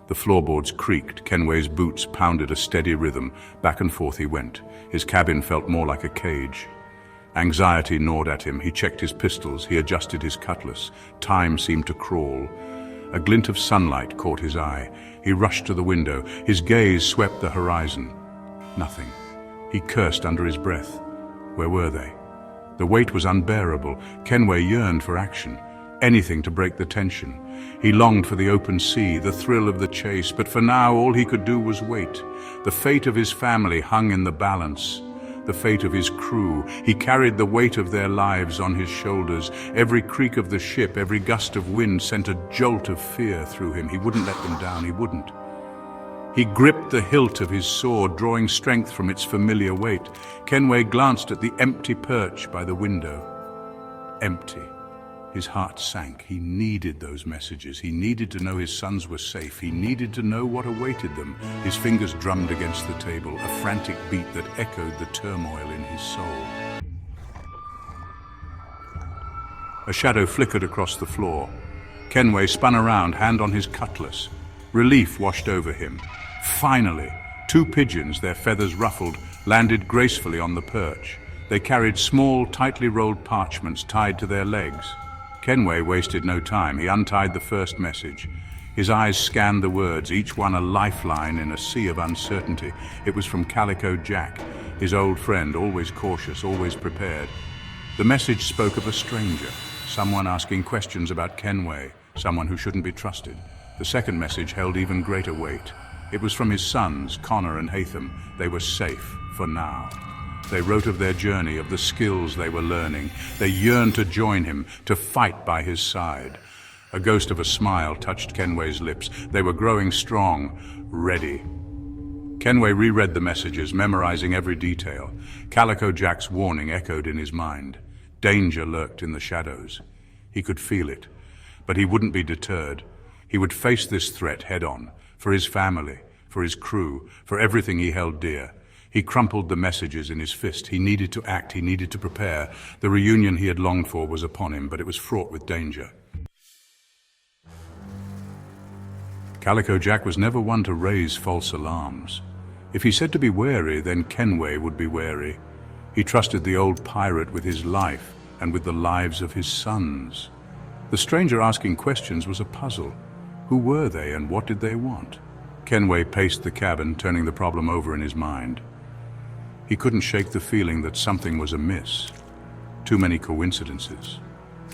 The floorboards creaked. Kenway's boots pounded a steady rhythm. Back and forth he went. His cabin felt more like a cage. Anxiety gnawed at him. He checked his pistols. He adjusted his cutlass. Time seemed to crawl. A glint of sunlight caught his eye. He rushed to the window. His gaze swept the horizon. Nothing. He cursed under his breath. Where were they? The weight was unbearable. Kenway yearned for action. Anything to break the tension. He longed for the open sea, the thrill of the chase, but for now all he could do was wait. The fate of his family hung in the balance. The fate of his crew. He carried the weight of their lives on his shoulders. Every creak of the ship, every gust of wind sent a jolt of fear through him. He wouldn't let them down, he wouldn't. He gripped the hilt of his sword, drawing strength from its familiar weight. Kenway glanced at the empty perch by the window. Empty. His heart sank. He needed those messages. He needed to know his sons were safe. He needed to know what awaited them. His fingers drummed against the table, a frantic beat that echoed the turmoil in his soul. A shadow flickered across the floor. Kenway spun around, hand on his cutlass. Relief washed over him. Finally, two pigeons, their feathers ruffled, landed gracefully on the perch. They carried small, tightly rolled parchments tied to their legs. Kenway wasted no time. He untied the first message. His eyes scanned the words, each one a lifeline in a sea of uncertainty. It was from Calico Jack, his old friend, always cautious, always prepared. The message spoke of a stranger, someone asking questions about Kenway, someone who shouldn't be trusted. The second message held even greater weight. It was from his sons, Connor and Hatham. They were safe, for now. They wrote of their journey, of the skills they were learning. They yearned to join him, to fight by his side. A ghost of a smile touched Kenway's lips. They were growing strong, ready. Kenway reread the messages, memorizing every detail. Calico Jack's warning echoed in his mind. Danger lurked in the shadows. He could feel it, but he wouldn't be deterred. He would face this threat head-on, for his family, for his crew, for everything he held dear. He crumpled the messages in his fist. He needed to act, he needed to prepare. The reunion he had longed for was upon him, but it was fraught with danger. Calico Jack was never one to raise false alarms. If he said to be wary, then Kenway would be wary. He trusted the old pirate with his life and with the lives of his sons. The stranger asking questions was a puzzle. Who were they and what did they want? Kenway paced the cabin, turning the problem over in his mind. He couldn't shake the feeling that something was amiss. Too many coincidences.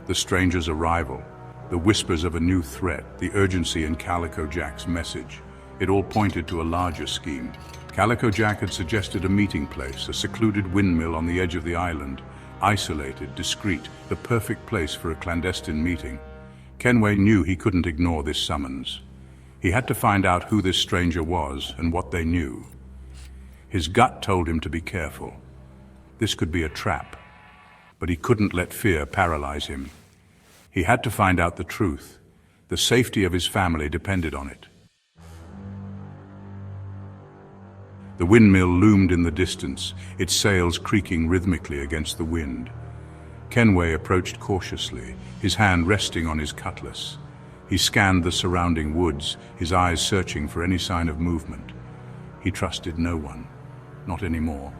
The stranger's arrival, the whispers of a new threat, the urgency in Calico Jack's message. It all pointed to a larger scheme. Calico Jack had suggested a meeting place, a secluded windmill on the edge of the island. Isolated, discreet, the perfect place for a clandestine meeting. Kenway knew he couldn't ignore this summons. He had to find out who this stranger was and what they knew. His gut told him to be careful. This could be a trap, but he couldn't let fear paralyze him. He had to find out the truth. The safety of his family depended on it. The windmill loomed in the distance, its sails creaking rhythmically against the wind. Kenway approached cautiously, his hand resting on his cutlass. He scanned the surrounding woods, his eyes searching for any sign of movement. He trusted no one, not anymore.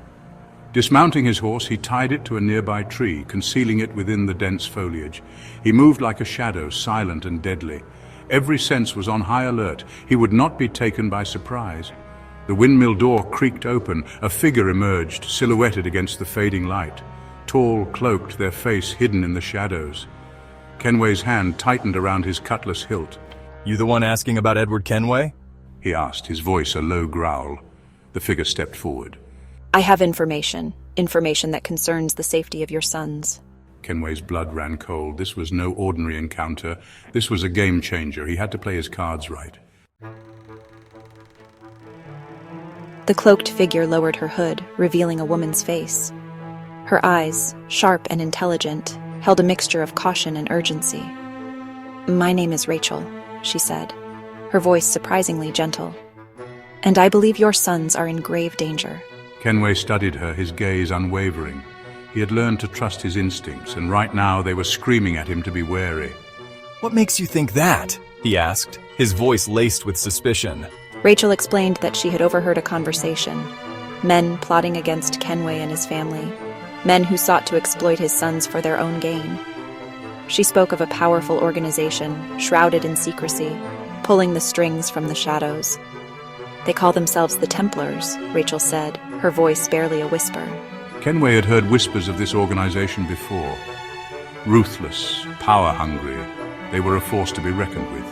Dismounting his horse, he tied it to a nearby tree, concealing it within the dense foliage. He moved like a shadow, silent and deadly. Every sense was on high alert. He would not be taken by surprise. The windmill door creaked open. A figure emerged, silhouetted against the fading light. Tall, cloaked, their face hidden in the shadows. Kenway's hand tightened around his cutlass hilt. "You the one asking about Edward Kenway?" He asked, his voice a low growl. The figure stepped forward. I have information that concerns the safety of your sons. Kenway's blood ran cold. This was no ordinary encounter. This was a game changer. He had to play his cards right. The cloaked figure lowered her hood, revealing a woman's face. Her eyes, sharp and intelligent, held a mixture of caution and urgency. My name is Rachel, she said, her voice surprisingly gentle. And I believe your sons are in grave danger. Kenway studied her, his gaze unwavering. He had learned to trust his instincts, and right now they were screaming at him to be wary. "What makes you think that?" he asked, his voice laced with suspicion. Rachel explained that she had overheard a conversation. Men plotting against Kenway and his family. Men who sought to exploit his sons for their own gain. She spoke of a powerful organization, shrouded in secrecy, pulling the strings from the shadows. They call themselves the Templars, Rachel said, her voice barely a whisper. Kenway had heard whispers of this organization before. Ruthless, power-hungry, they were a force to be reckoned with.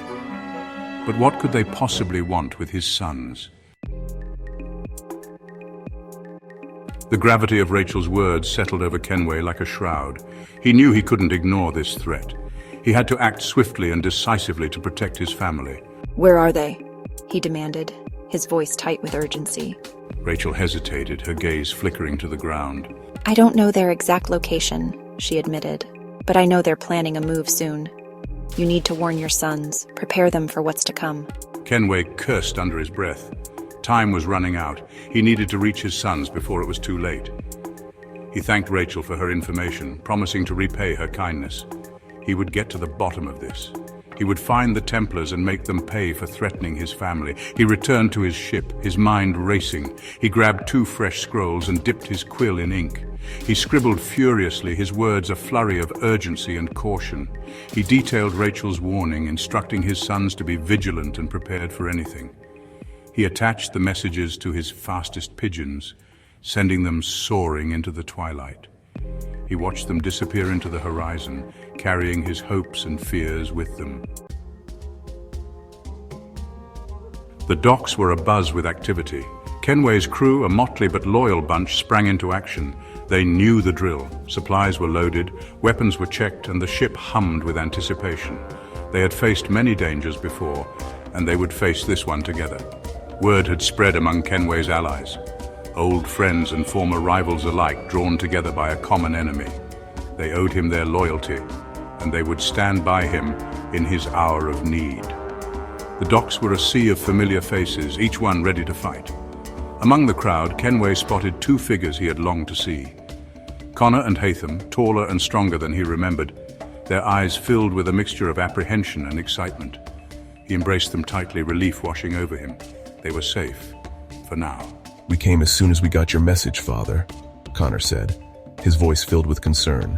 But what could they possibly want with his sons? The gravity of Rachel's words settled over Kenway like a shroud. He knew he couldn't ignore this threat. He had to act swiftly and decisively to protect his family. "Where are they?" he demanded, his voice tight with urgency. Rachel hesitated, her gaze flickering to the ground. "I don't know their exact location," she admitted, "but I know they're planning a move soon. You need to warn your sons, prepare them for what's to come." Kenway cursed under his breath. Time was running out. He needed to reach his sons before it was too late. He thanked Rachel for her information, promising to repay her kindness. He would get to the bottom of this. He would find the Templars and make them pay for threatening his family. He returned to his ship, his mind racing. He grabbed 2 fresh scrolls and dipped his quill in ink. He scribbled furiously, his words a flurry of urgency and caution. He detailed Rachel's warning, instructing his sons to be vigilant and prepared for anything. He attached the messages to his fastest pigeons, sending them soaring into the twilight. He watched them disappear into the horizon, carrying his hopes and fears with them. The docks were abuzz with activity. Kenway's crew, a motley but loyal bunch, sprang into action. They knew the drill. Supplies were loaded, weapons were checked, and the ship hummed with anticipation. They had faced many dangers before, and they would face this one together. Word had spread among Kenway's allies. Old friends and former rivals alike drawn together by a common enemy. They owed him their loyalty, and they would stand by him in his hour of need. The docks were a sea of familiar faces, each one ready to fight. Among the crowd, Kenway spotted 2 figures he had longed to see. Connor and Hatham, taller and stronger than he remembered, their eyes filled with a mixture of apprehension and excitement. He embraced them tightly, relief washing over him. They were safe, for now. "We came as soon as we got your message, Father," Connor said, his voice filled with concern.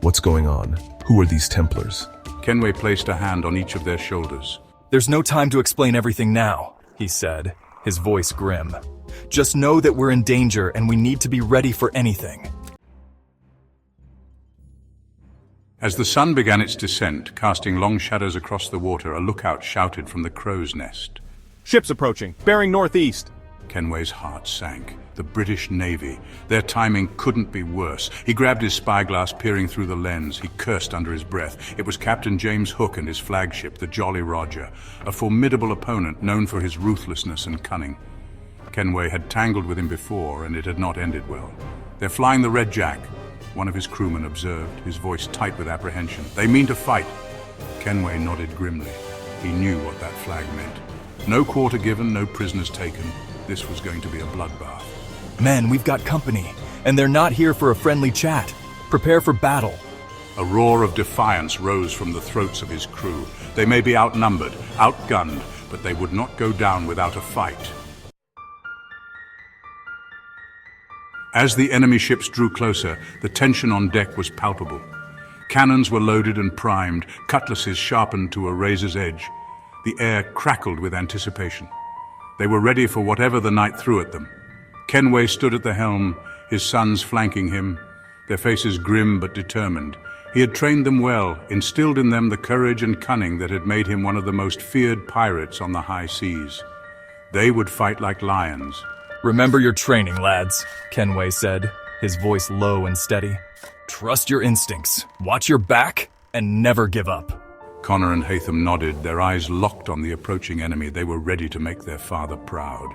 "What's going on? Who are these Templars?" Kenway placed a hand on each of their shoulders. "There's no time to explain everything now," he said, his voice grim. "Just know that we're in danger and we need to be ready for anything." As the sun began its descent, casting long shadows across the water, a lookout shouted from the crow's nest. "Ships approaching, bearing northeast." Kenway's heart sank. The British Navy. Their timing couldn't be worse. He grabbed his spyglass, peering through the lens. He cursed under his breath. It was Captain James Hook and his flagship, the Jolly Roger, a formidable opponent known for his ruthlessness and cunning. Kenway had tangled with him before, and it had not ended well. "They're flying the Red Jack," one of his crewmen observed, his voice tight with apprehension. "They mean to fight." Kenway nodded grimly. He knew what that flag meant. No quarter given, no prisoners taken. This was going to be a bloodbath. "Men, we've got company, and they're not here for a friendly chat. Prepare for battle." A roar of defiance rose from the throats of his crew. They may be outnumbered, outgunned, but they would not go down without a fight. As the enemy ships drew closer, the tension on deck was palpable. Cannons were loaded and primed, cutlasses sharpened to a razor's edge. The air crackled with anticipation. They were ready for whatever the night threw at them. Kenway stood at the helm, his sons flanking him, their faces grim but determined. He had trained them well, instilled in them the courage and cunning that had made him one of the most feared pirates on the high seas. They would fight like lions. "Remember your training, lads," Kenway said, his voice low and steady. "Trust your instincts, watch your back, and never give up." Connor and Hatham nodded, their eyes locked on the approaching enemy. They were ready to make their father proud.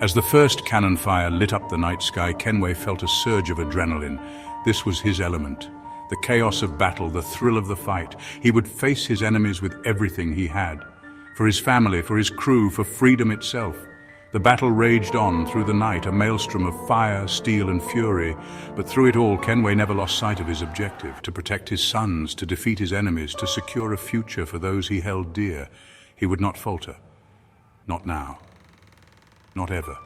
As the first cannon fire lit up the night sky, Kenway felt a surge of adrenaline. This was his element. The chaos of battle, the thrill of the fight. He would face his enemies with everything he had. For his family, for his crew, for freedom itself. The battle raged on through the night, a maelstrom of fire, steel, and fury. But through it all, Kenway never lost sight of his objective, to protect his sons, to defeat his enemies, to secure a future for those he held dear. He would not falter. Not now. Not ever.